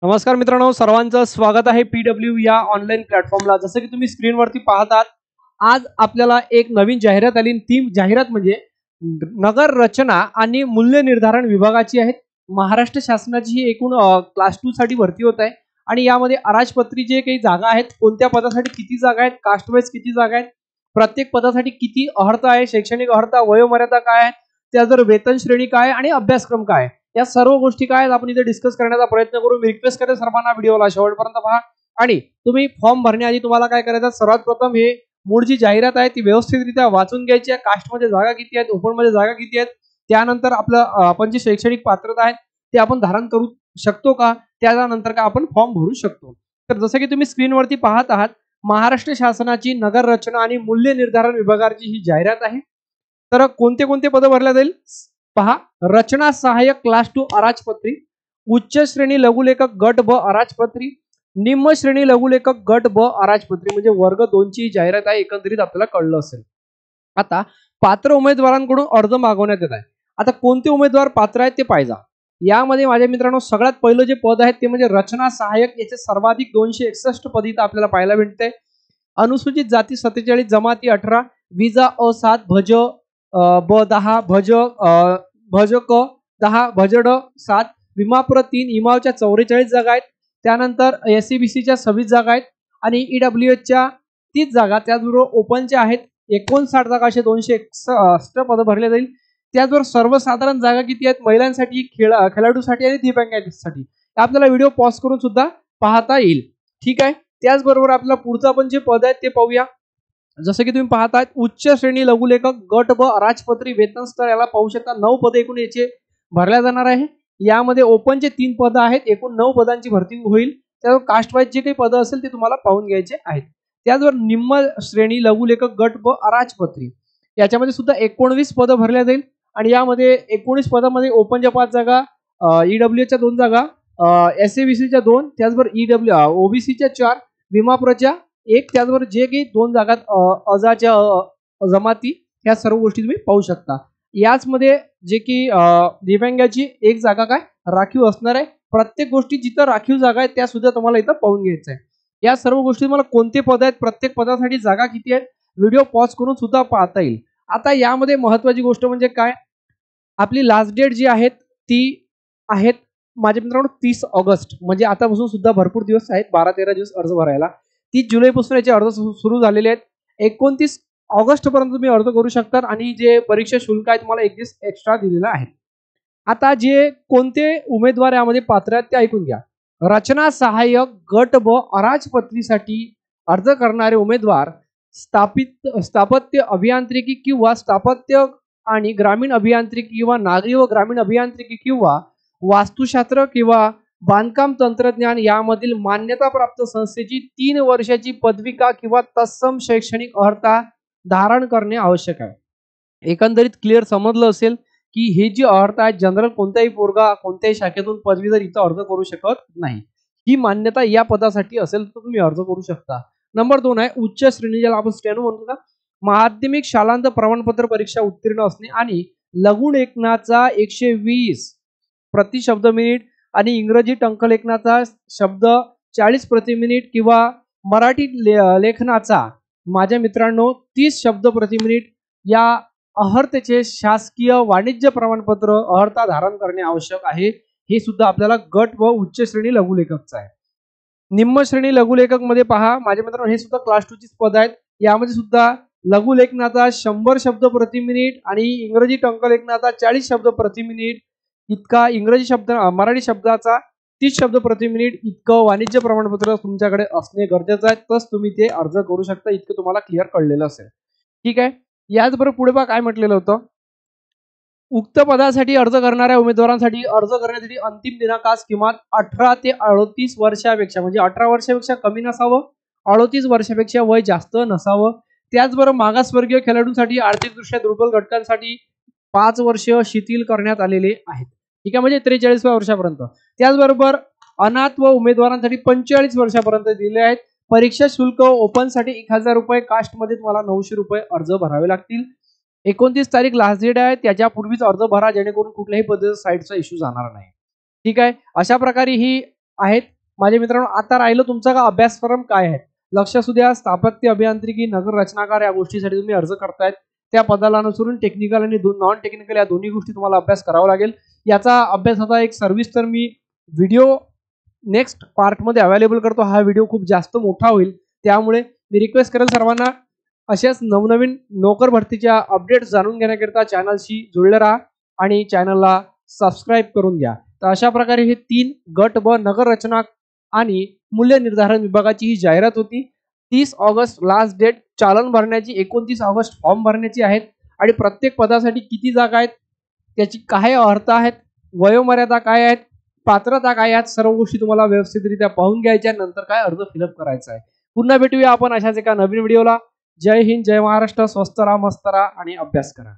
नमस्कार मित्रांनो, सर्वांचं स्वागत आहे पीडब्ल्यू या ऑनलाईन प्लॅटफॉर्मला। जसं की तुम्ही स्क्रीनवरती पाहतात, आज आपल्याला एक नवीन जाहिरात आली। ती जाहिरात म्हणजे नगर रचना आणि मूल्य निर्धारण विभागाची आहे। महाराष्ट्र शासनाची ही एकूण क्लास 2 साठी भरती होत आहे आणि यामध्ये अराजपत्री जे काही जागा आहेत, कोणत्या पदासाठी किती जागा आहेत, कास्ट वाईज किती जागा आहेत, प्रत्येक पदासाठी किती अर्हता आहे, शैक्षणिक अर्हता, वयोमर्यादा काय आहे, त्यानंतर वेतन श्रेणी काय आणि अभ्यासक्रम काय, या सर्व गोष्टी काय आपण इथे डिस्कस करण्याचा प्रयत्न करू। मी रिक्वेस्ट करेन सर्वांना व्हिडिओला शेवटपर्यंत पहा आणि तुम्ही फॉर्म भरण्याआधी तुम्हाला काय करायचं, सर्वात प्रथम हे मूळ जी जाहिरात आहे ती व्यवस्थितरित्या वाचून घ्यायची आहे। कास्ट मध्ये जागा किती आहेत, ओपन मध्ये जागा किती आहेत, त्यानंतर आपलं आपण जी शैक्षणिक पात्रता आहे ते आपण धारण करू शकतो का, त्यानंतर का आपण फॉर्म भरू शकतो। तर जसं की तुम्ही स्क्रीनवरती पाहत आहात, महाराष्ट्र शासनाची नगर रचना आणि मूल्य निर्धारण विभागाची ही जाहिरात आहे। तर कोणते कोणते पद भरल्या जाईल पहा। रचना सहाय्यक क्लास 2 अराजपत्री, उच्च श्रेणी लघुलेखक गट ब अराजपत्री, निम्न श्रेणी लघुलेखक गट ब अराजपत्री, म्हणजे वर्ग 2 ची जाहिरात आहे। एकंदरीत आपल्याला कळलं असेल। आता पात्र उमेदवारांकडून अर्ज मागवण्यात येत आहे। आता कोणते उमेदवार पात्र आहेत ते पाहिजा। यामध्ये माझ्या मित्रांनो सगळ्यात पहिलं जे पद आहे ते म्हणजे रचना सहाय्यक, याचे सर्वाधिक 261 पद इथं आपल्याला पाहायला भेटते। अनुसूचित जाती 47, जमाती 18, विजा अ7, भज ब 10, भज क 10, भज ड 7, विमाप्र 3, इमावच्या 44 जागा आहेत। त्यानंतर एससीबीसीच्या 26 जागा आहेत आणि ईडब्ल्यूएचच्या 30 जागा, त्याचबरोबर ओपनच्या आहेत 59 जागा, असे 261 पद भरले जाईल। त्याचबरोबर सर्वसाधारण जागा किती आहेत, महिलांसाठी, खेळाडूसाठी आणि दिव्यांगांसाठी, आपल्याला व्हिडिओ पॉज करून सुद्धा पाहता येईल। ठीक आहे। त्याचबरोबर आपल्याला पुढचं आपण जे पद आहेत ते पाहूया। जसं की तुम्ही पाहताय, उच्च श्रेणी लघुलेखक गट ब अराजपत्री, वेतन स्तर याला पाहू शकता 9 पद एकूण याचे भरल्या जाणार आहे। यामध्ये ओपनचे 3 पद आहेत, एकूण 9 पदांची भरती होईल। त्यावर कास्ट वाईज जे काही पद असेल ते तुम्हाला पाहून घ्यायचे आहेत। त्याचबरोबर निम्न श्रेणी लघुलेखक गट ब अराजपत्री, याच्यामध्ये सुद्धा 19 पद भरल्या जाईल आणि यामध्ये 19 पदामध्ये ओपनच्या 5 जागा, ईडब्ल्यूच्या 2 जागा, एससीबीसीच्या 2, त्याचबरोबर ओबीसीच्या 4, विमाप्रच्या 1, त्याचबरोबर जे काही 2 जागा अजाच्या जमाती, या सर्व गोष्टी तुम्ही पाहू शकता। याचमध्ये जे की दिव्यांगाची 1 जागा काय राखीव असणार आहे। प्रत्येक गोष्टी जिथं राखीव जागा आहेत त्या सुद्धा तुम्हाला इथं पाहून घ्यायचं आहे। या सर्व गोष्टी तुम्हाला कोणते पद आहेत, प्रत्येक पदासाठी जागा किती आहेत, व्हिडिओ पॉज करून सुद्धा पाहता येईल। आता यामध्ये महत्त्वाची गोष्ट म्हणजे काय, आपली लास्ट डेट जी आहे ती आहेत माझ्या मित्रांनो 30 ऑगस्ट, म्हणजे आतापासून सुद्धा भरपूर दिवस आहेत, 12-13 दिवस अर्ज भरायला। 30 जुलैपासून याचे अर्ज सुरू झालेले आहेत। 29 ऑगस्ट पर्यंत तुम्ही अर्ज करू शकता आणि जे परीक्षा शुल्क आहे तुम्हाला 1 दिवस एक्स्ट्रा दिलेला आहे। आता जे कोणते उमेदवार यामध्ये पात्र आहेत ते ऐकून घ्या। रचना सहाय्यक गट ब अराजपत्रीसाठी अर्ज करणारे उमेदवार स्थापत्य अभियांत्रिकी किंवा स्थापत्य आणि ग्रामीण अभियांत्रिकी किंवा नागरी व ग्रामीण अभियांत्रिकी किंवा वास्तुशास्त्र किंवा बांधकाम तंत्रज्ञान यामधील मान्यताप्राप्त संस्थेची 3 वर्षाची पदविका किंवा तत्सम शैक्षणिक अर्हता धारण करणे आवश्यक आहे। एकंदरीत क्लिअर समजलं असेल की हे जी अर्हता आहे, जनरल कोणत्याही पोरगा कोणत्याही शाखेतून पदवीधर इथं अर्ज करू शकत नाही। ही मान्यता या पदासाठी असेल तर तुम्ही अर्ज करू शकता। नंबर 2 आहे उच्च श्रेणी, ज्याला आपण स्टेनो म्हणतो ना, माध्यमिक शालांत प्रमाणपत्र परीक्षा उत्तीर्ण असणे आणि लघुलेखनाचा 120 प्रति शब्द मिनिट आणि इंग्रजी टंकलेखनाचा शब्द 40 प्रति मिनिट किंवा मराठी लेखनाचा माझ्या मित्रांनो 30 शब्द प्रति मिनिट या अर्हतेचे शासकीय वाणिज्य प्रमाणपत्र अर्हता धारण करणे आवश्यक आहे। हे सुद्धा आपल्याला गट व उच्च श्रेणी लघुलेखकचा आहे। निम्न श्रेणी लघुलेखक मध्ये पहा माझ्या मित्रांनो, हे सुद्धा क्लास 2 ची पद आहेत। यामध्ये सुद्धा लघुलेखनाचा 100 शब्द प्रति मिनिट आणि इंग्रजी टंकलेखनाचा 40 शब्द प्रति मिनिट इतका, इंग्रजी शब्द मराठी शब्दाचा 30 शब्द प्रति मिनिट इतकं वाणिज्य प्रमाणपत्र तुमच्याकडे असणे गरजेचं आहे, तस तुम्ही ते अर्ज करू शकता। इतकं तुम्हाला क्लिअर कळलेलं असेल। ठीक आहे। याचबरोबर पुढे पहा काय म्हटलेलं होतं, उक्त पदासाठी अर्ज करणाऱ्या उमेदवारांसाठी अर्ज करण्यासाठी अंतिम दिनांकास किमान 18 ते 38 वर्षापेक्षा, म्हणजे 18 वर्षापेक्षा कमी नसावं, 38 वर्षापेक्षा वय जास्त नसावं। त्याचबरोबर मागासवर्गीय खेळाडूंसाठी आर्थिकदृष्ट्या दुर्बल घटकांसाठी 5 वर्ष शिथिल करण्यात आलेले आहेत। ठीक आहे, म्हणजे 43 वर्षापर्यंत। त्याचबरोबर अनाथ व उमेदवारांसाठी 45 वर्षापर्यंत दिले आहेत। परीक्षा शुल्क ओपन साठी 1000 रुपये, कास्ट मध्ये तुम्हाला 900 रुपये अर्ज भरावे लागतील। 29 तारीख लास्ट डेट आहे, त्याच्यापूर्वीच अर्ज भरा जेणेकरून कुठल्याही पद्धतीचा साईटचा इश्यू जाणार नाही। ठीक आहे, अशा प्रकारे ही आहेत. माझ्या मित्रांनो, आता राहिलं तुमचा का अभ्यासक्रम काय आहे. लक्ष असू द्या, स्थापत्य अभियांत्रिकी, नगर रचनाकार या गोष्टीसाठी तुम्ही अर्ज करतायत त्या पदाला अनुसरून टेक्निकल आणि नॉन टेक्निकल या दोन्ही गोष्टी तुम्हाला अभ्यास करावा लागेल. याचा अभ्यासाचा एक सर्व्हिस तर मी व्हिडिओ नेक्स्ट पार्टमध्ये अवेलेबल करतो. हा व्हिडिओ खूप जास्त मोठा होईल, त्यामुळे मी रिक्वेस्ट करेल सर्वांना अशाच नवनवीन नोकर भरतीच्या अपडेट्स जाणून घेण्याकरिता चॅनलशी जुळले राहा आणि चॅनलला सबस्क्राईब करून घ्या. तर अशा प्रकारे हे 3 गट ब नगर रचना आणि मूल्य निर्धारण विभागाची ही जाहिरात होती. 30 ऑगस्ट लास्ट डेट चालन भरण्याची, 29 ऑगस्ट फॉर्म भरण्याची आहेत आणि प्रत्येक पदासाठी किती जागा आहेत, त्याची काय अर्थ आहेत, वयोमर्यादा काय आहेत, पात्रता काय आहेत, सर्व गोष्टी तुम्हाला व्यवस्थितरित्या पाहून घ्यायच्या, नंतर काय अर्ज फिलअप करायचा आहे. पुन्हा भेटूया आपण अशाच एका नवीन व्हिडिओला. जय हिंद, जय महाराष्ट्र. स्वस्त राहा, मस्त राहा आणि अभ्यास करा.